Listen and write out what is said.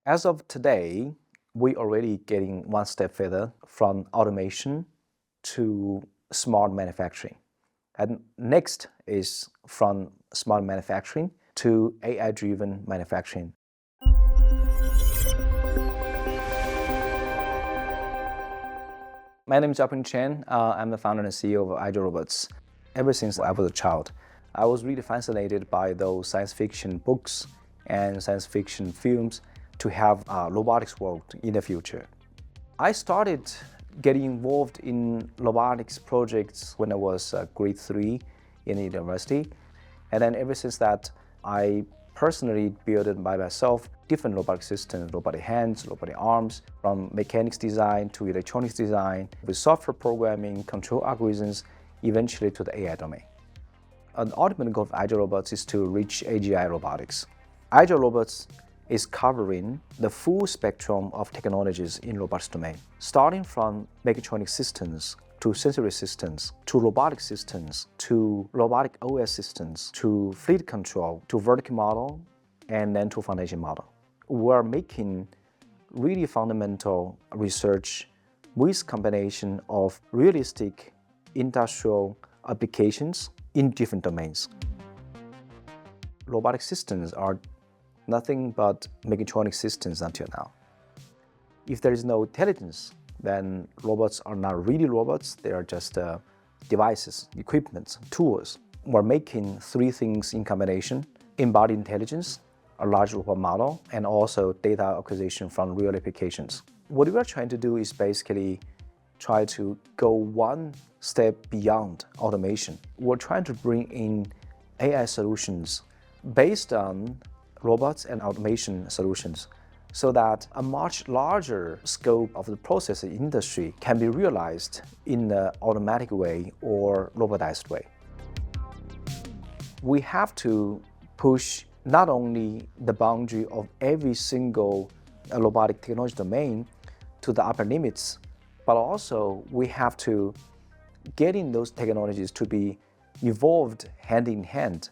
As of today, we're already getting one step further from automation to smart manufacturing. And next is from smart manufacturing to AI-driven manufacturing. My name is Zhaopeng Chen. I'm the founder and CEO of Agile Robots. Ever since I was a child, I was really fascinated by those science fiction books and science fiction films to have a robotics world in the future. I started getting involved in robotics projects when I was grade 3 in the university. And then ever since that, I personally built it by myself, different robotic systems, robotic hands, robotic arms, from mechanics design to electronics design, with software programming, control algorithms, eventually to the AI domain. An ultimate goal of Agile Robots is to reach AGI robotics. Agile Robots is covering the full spectrum of technologies in robotics domain, starting from mechatronic systems to sensory systems, to robotic systems, to robotic OS systems, to fleet control, to vertical model, and then to foundation model. We're making really fundamental research with combination of realistic industrial applications in different domains. Robotic systems are nothing but mechatronic systems until now. If there is no intelligence, then robots are not really robots, they are just devices, equipment, tools. We're making three things in combination: embodied intelligence, a large robot model, and also data acquisition from real applications. What we are trying to do is basically try to go one step beyond automation. We're trying to bring in AI solutions based on robots and automation solutions, so that a much larger scope of the process industry can be realized in an automatic way or robotized way. We have to push not only the boundary of every single robotic technology domain to the upper limits, but also we have to get in those technologies to be evolved hand in hand